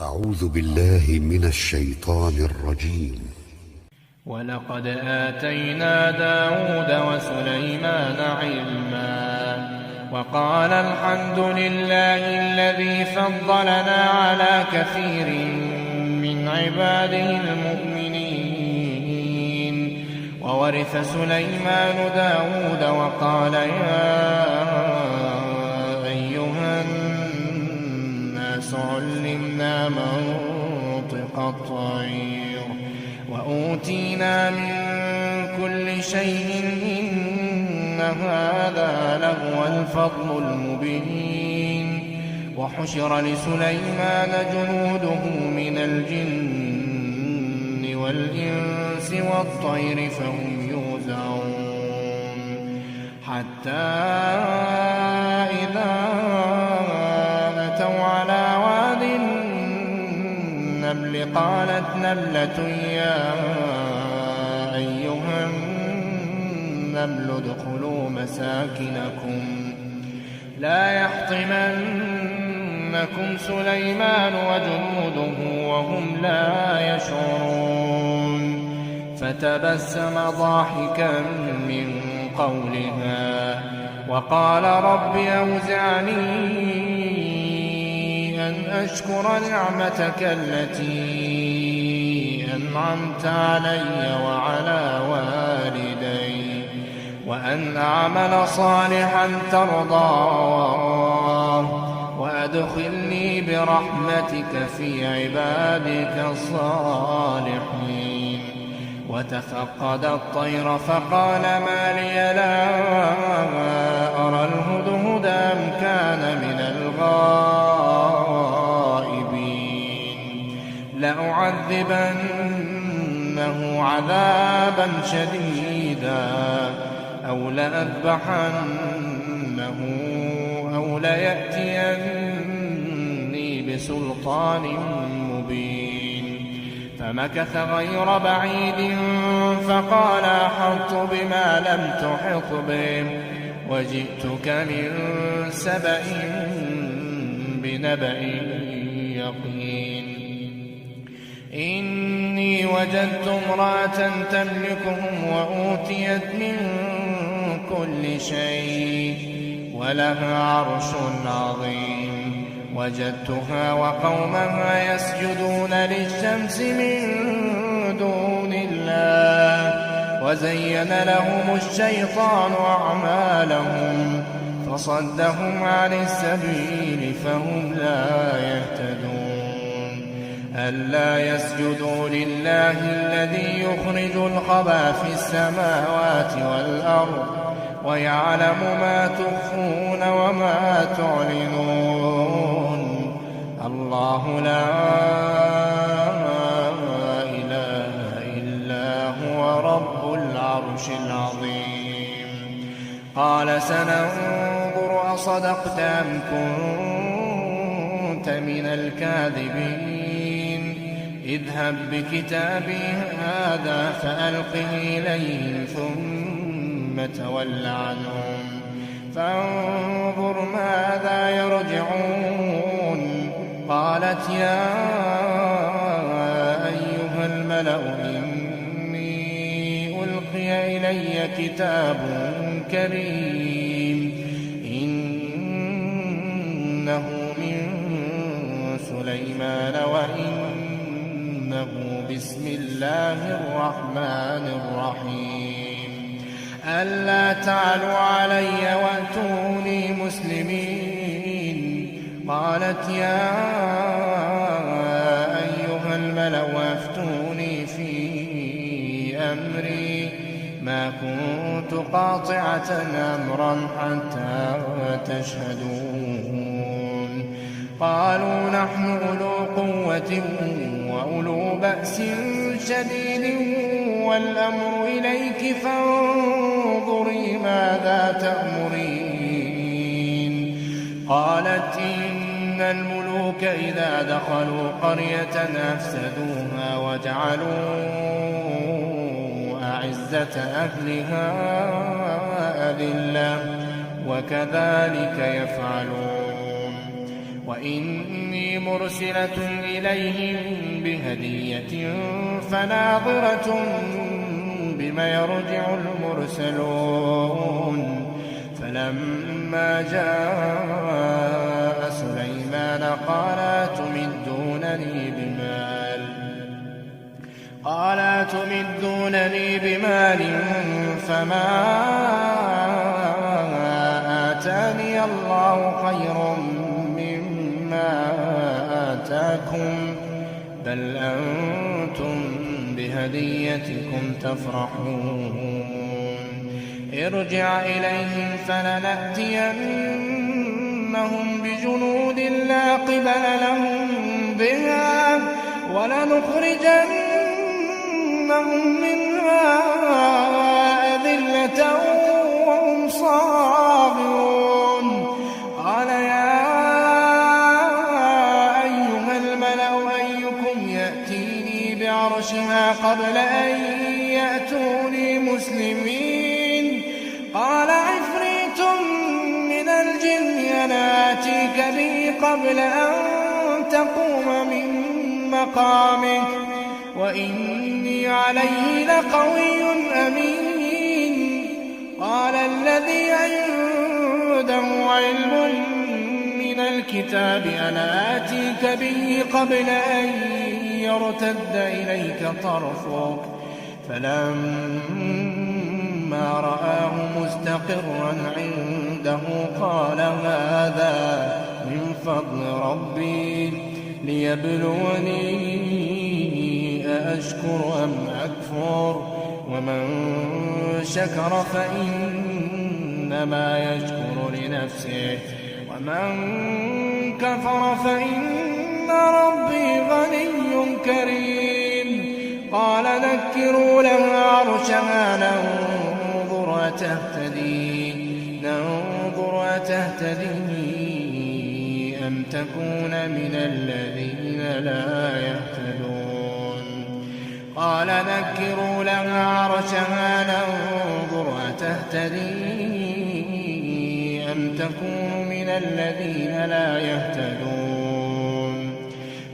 أعوذ بالله من الشيطان الرجيم. ولقد آتينا داود وسليمان علما وقال الحمد لله الذي فضلنا على كثير من عباده المؤمنين. وورث سليمان داود وقال يا أيها الناس علمنا منطق الطير وأوتينا من كل شيء إن هذا لهو الفضل المبين. وحشر لسليمان جنوده من الجن والإنس والطير فهم يوزعون حتى إذا أتوا على واد النمل قالت نملة يا أيها النمل ادخلوا مساكنكم لا يحطمنكم سليمان وجنوده وهم لا يشعرون. فتبسم ضاحكا من قولها وقال رب أوزعني أن أشكر نعمتك التي أنعمت علي وعلى والدي وأن أعمل صالحا ترضاه وأدخلني برحمتك في عبادك الصالحين. وتفقد الطير فقال ما لي لا أرى الهدهد أم كان من الغائبين لأعذبنه عذابا شديدا أو لأذبحنه أو ليأتيني بسلطان مبين. فمكث غير بعيد فقال أحطت بما لم تحط به وجئتك من سبأ بنبأ يقين. إني وجدت امرأة تملكهم وأوتيت من كل شيء ولها عرش عظيم. وجدتها وقومها يسجدون للشمس من دون الله وزين لهم الشيطان أعمالهم فصدهم عن السبيل فهم لا يهتدون. ألا يسجدوا لله الذي يخرج الخبى في السماوات والأرض ويعلم ما تخفون وما تعلنون. الله لا إله إلا هو رب العرش العظيم. قال سننظر أصدقت أم كنت من الكاذبين. اذهب بكتابي هذا فألقه إليهم ثم تول عنهم فانظر ماذا يرجعون. قالت يا أيها الملأ إني ألقي إلي كتاب كريم إنه من سليمان وإنه بسم الله الرحمن الرحيم. ألا تعلوا علي وأتوني مسلمين. قالت يا أيها الملأ أفتوني في أمري ما كنت قاطعة أمرا حتى تشهدون. قالوا نحن أولو قوة وأولو بأس شديد والأمر إليك فانظري ماذا تأمرين. قالت إن الملوك إذا دخلوا قرية أفسدوها وجعلوا أعزة أهلها أذلة وكذلك يفعلون. وإني مرسلة إليهم بهدية فناظرة بما يرجع المرسلون. فلما جاء سليمان قال أتمدونني بمال فما آتاني الله خير مما آتاكم بل أنتم بهديتكم تفرحون. ارجع إليهم فلنأتينهم بجنود لا قبل لهم بها ولنخرجنهم منها أذلة وهم صاغرون. قال يا أيها الملأ أيكم يأتيني بعرشها قبل أن يأتوني مسلمين؟ قال عفريت من الجن أنا آتيك به قبل أن تقوم من مقامك وإني عليه لقوي أمين. قال الذي عنده علم من الكتاب أنا آتيك به قبل أن يرتد إليك طرفك فلما رآه مستقرا عنده قال هذا من فضل ربي ليبلوني أأشكر أم أكفر ومن شكر فإنما يشكر لنفسه ومن كفر فإن ربي غني كريم. قال نكروا لها عرشها ننظر أتهتدي أم تكون من الذين لا يهتدون. قال نكروا لها عرشها ننظر أتهتدي أم تكون من الذين لا يهتدون.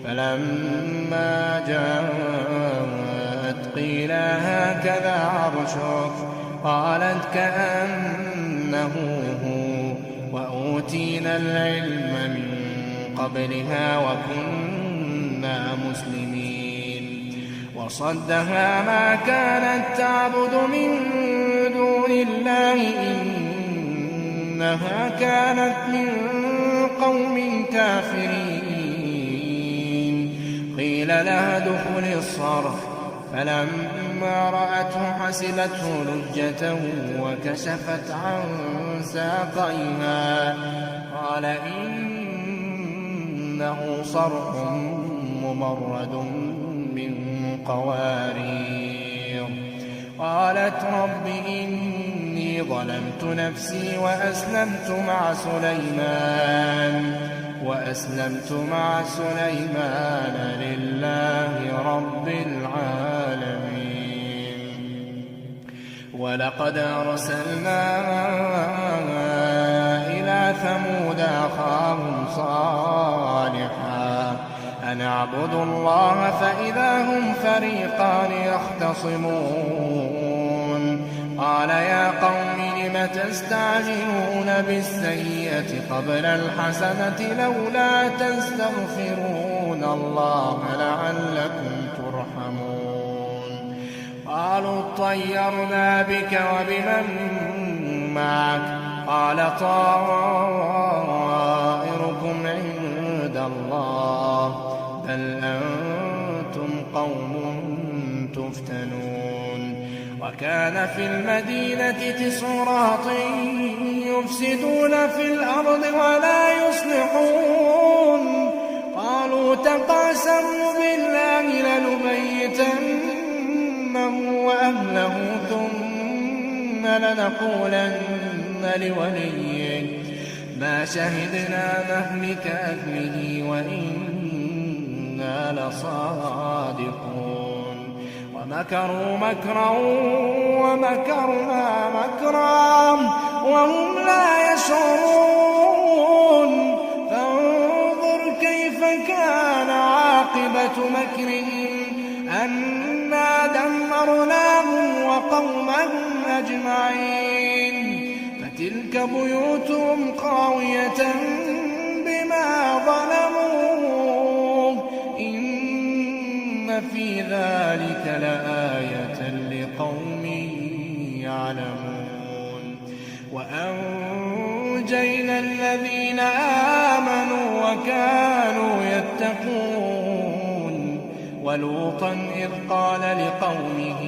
فلما جاءت قيل هكذا عرشك قالت كأنه هو وأوتينا العلم من قبلها وكنا مسلمين. وصدها ما كانت تعبد من دون الله إنها كانت من قوم كافرين. قيل لها ادخل الصرح فلما رأته حسبته لجة وكشفت عن ساقيها قال إنه صرح ممرد من قوارير. قالت رب إني ظلمت نفسي وأسلمت مع سليمان لله رب العالمين. ولقد أرسلنا إلى ثمود أخاهم صالحا أن اعبدوا الله فإذا هم فريقان يختصمون. قال يا قوم لم تستعجلون بالسيئة قبل الحسنة لولا تستغفرون الله لعلكم ترحمون. قالوا اطيرنا بك وبمن معك قال طائركم عند الله بل أنتم قوم تفتنون. وكان في المدينة 9 رهط يفسدون في الأرض ولا يصلحون. قالوا تقاسموا بالله لنبيتنه وأهله ثم لنقولن لوليه ما شهدنا مهلك أهله وإنا لصادقون. ومكروا مكرا ومكرنا مكرا وهم لا يشعرون. فانظر عاقبة مكرهم أنا دمرناهم وقومهم أجمعين فتلك بيوتهم خاوية بما ظلموا إن في ذلك لآية لقوم يعلمون وأنجينا الذين آمنوا وكانوا يتقون ولوطا إذ قال لقومه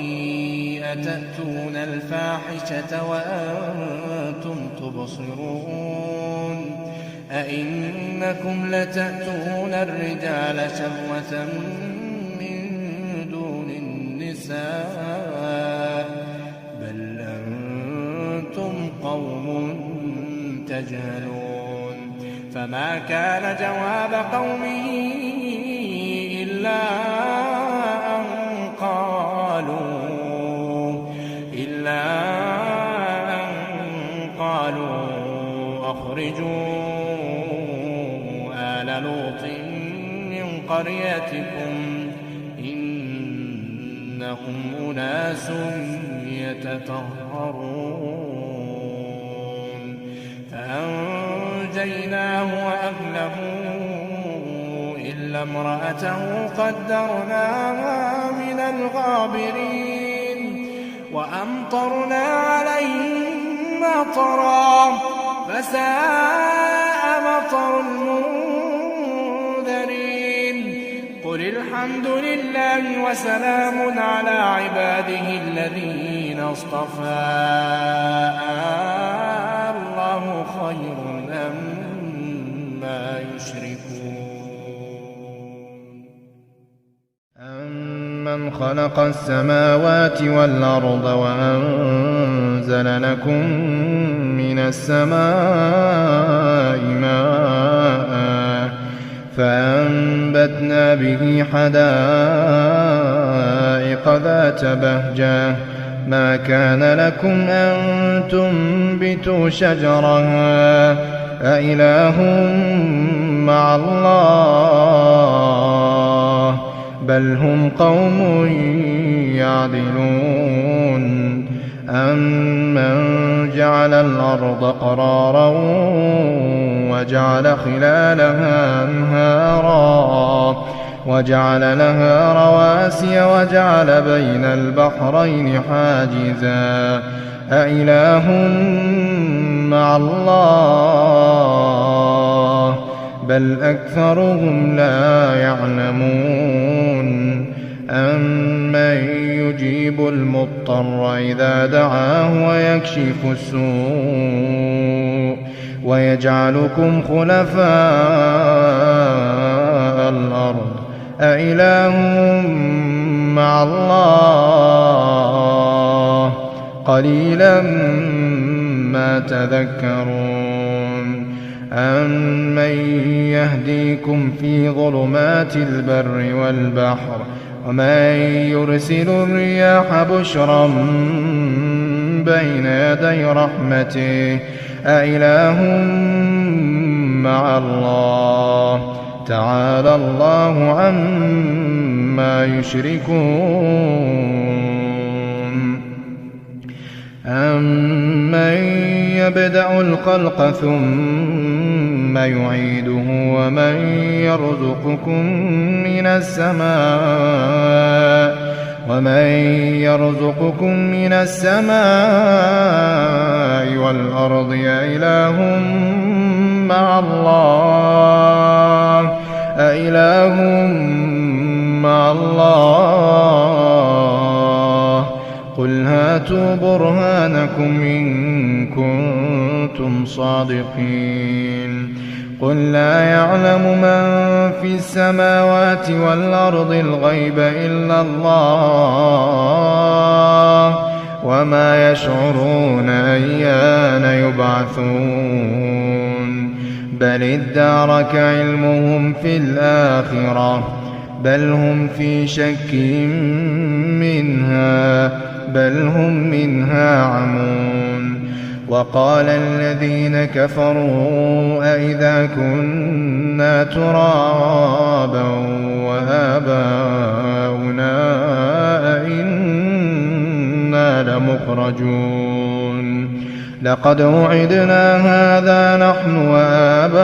أتأتون الفاحشة وأنتم تبصرون أئنكم لتأتون الرجال شهوة من دون النساء بل أنتم قوم تجهلون فما كان جواب قومه إلا أن قالوا أخرجوا آل لوط من قريتكم إنهم أناس يتطهرون فأنجيناه وأهله إلا امرأته قدرناها من الغابرين وأمطرنا عليهم مطرا فساء مطر المنذرين قل الحمد لله وسلام على عباده الذين اصطفى الله خير أما يشركون أمن خلق السماوات والأرض وأنزل لكم من السماء ماء فأنبتنا به حدائق ذات بهجة ما كان لكم أن تنبتوا شجرها أإله مع الله بل هم قوم يعدلون أمن جعل الأرض قرارا وجعل خلالها أنهارا وجعل لها رواسي وجعل بين البحرين حاجزا أإله مع الله بل أكثرهم لا يعلمون أمن يجيب المضطر إذا دعاه ويكشف السوء ويجعلكم خلفاء الأرض أإله مع الله قليلا ما تذكرون أمن يهديكم في ظلمات البر والبحر ومن يرسل الرياح بشرا بين يدي رحمته أإله مع الله تعالى الله عما يشركون أمن يبدأ الخلق ثم يعيده ومن يرزقكم من السماء والأرض أإله مع الله أإله مع الله قل هاتوا برهانكم إن كنتم صادقين قل لا يعلم من في السماوات والأرض الغيب إلا الله وما يشعرون أيان يبعثون بل ادارك علمهم في الآخرة بل هم في شك منها بل هم منها عمون وقال الذين كفروا أئذا كنا ترابا وآباؤنا وآباؤنا أئنا لمخرجون لقد وعدنا هذا نحن وآباؤنا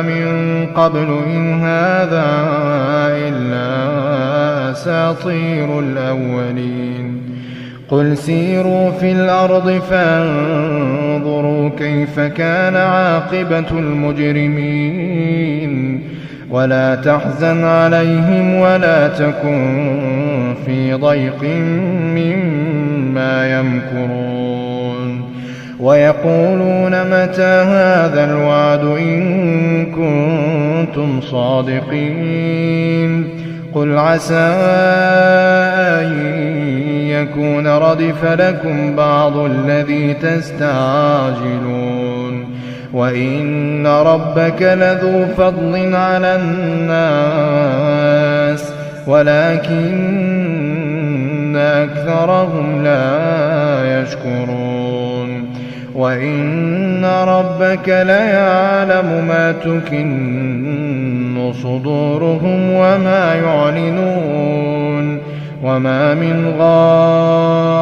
من قبل إن هذا إلا أساطير الأولين قل سيروا في الأرض فانظروا كيف كان عاقبة المجرمين ولا تحزن عليهم ولا تكن في ضيق مما يمكرون ويقولون متى هذا الوعد إن كنتم صادقين قل عسى أن يكون ردف لكم بعض الذي تستعجلون وإن ربك لذو فضل على الناس ولكن أكثرهم لا يشكرون وإن ربك ليعلم ما تكن صدورهم وما يعلنون وما من غائبة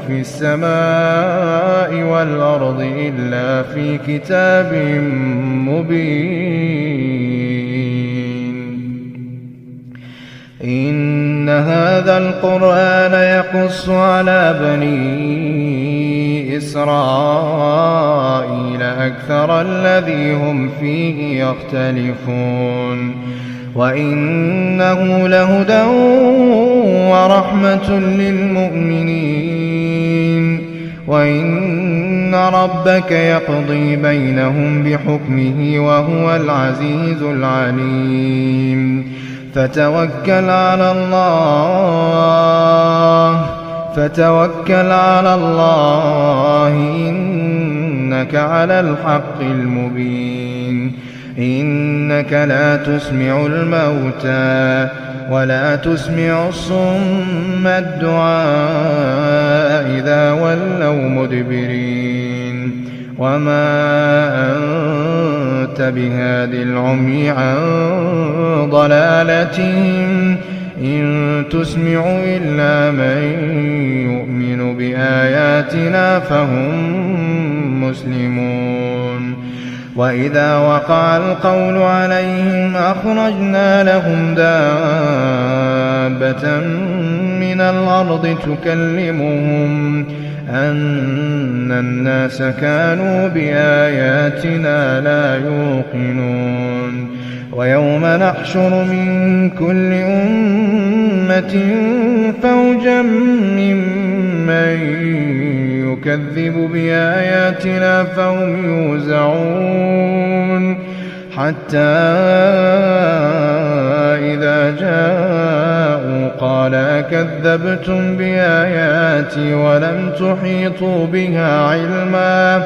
في السماء والأرض إلا في كتاب مبين إن هذا القرآن يقص على بني إسرائيل أكثر الذي هم فيه يختلفون وإنه لهدى ورحمة للمؤمنين وإن ربك يقضي بينهم بحكمه وهو العزيز العليم فتوكل على الله إنك على الحق المبين إنك لا تسمع الموتى ولا تسمع الصم الدعاء إذا ولوا مدبرين وما أنت بهاد العمي عن ضلالتهم إن تسمع إلا من يؤمن بآياتنا فهم مسلمون وإذا وقع القول عليهم أخرجنا لهم دابة من الأرض تكلمهم أن الناس كانوا بآياتنا لا يوقنون ويوم نحشر من كل أمة فوجا ممن يكذب بآياتنا فهم يوزعون حتى إذا جاءوا قال أكذبتم بآياتي ولم تحيطوا بها علما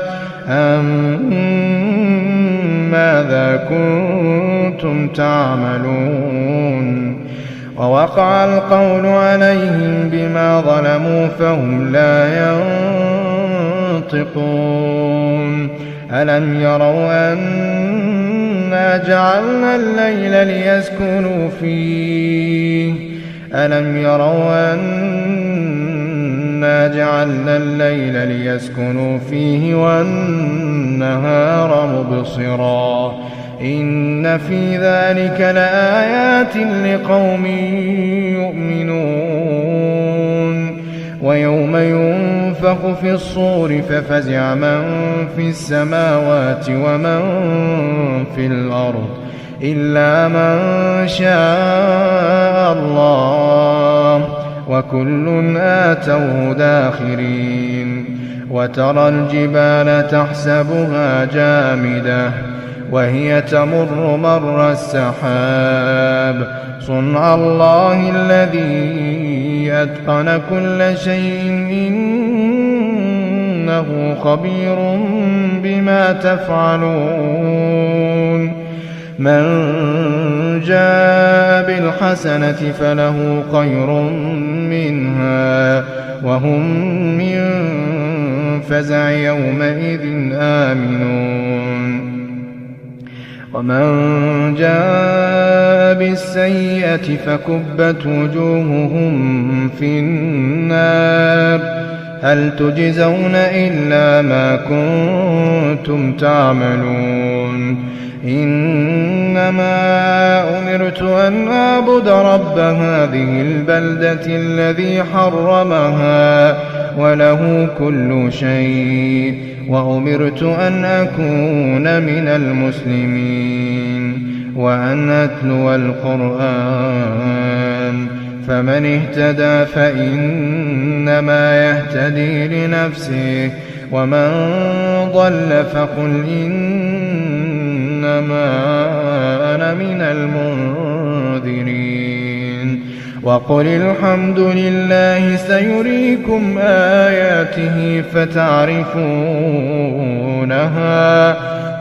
ماذا كنتم تعملون ووقع القول عليهم بما ظلموا فهم لا ينطقون ألم يروا أنا جعلنا الليل ليسكنوا فيه والنهار مبصرا إن في ذلك لآيات لقوم يؤمنون ويوم ينفخ في الصور ففزع من في السماوات ومن في الأرض إلا من شاء الله وكل آتوه داخرين وترى الجبال تحسبها جامدة وهي تمر مر السحاب صنع الله الذي أتقن كل شيء إنه خبير بما تفعلون من جاء بالحسنة فله خير منها وهم من الفزع يومئذ آمنون ومن جاء بالسيئة فكبت وجوههم في النار هل تجزون إلا ما كنتم تعملون إنما أمرت أن أعبد رب هذه البلدة الذي حرمها وله كل شيء وأمرت أن أكون من المسلمين وأن أتلو القرآن فمن اهتدى فإنما يهتدي لنفسه ومن ضل فقل إنما أنا من المنذرين وقل الحمد لله سيريكم آياته فتعرفونها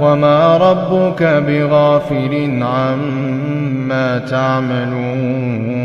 وما ربك بغافل عما تعملون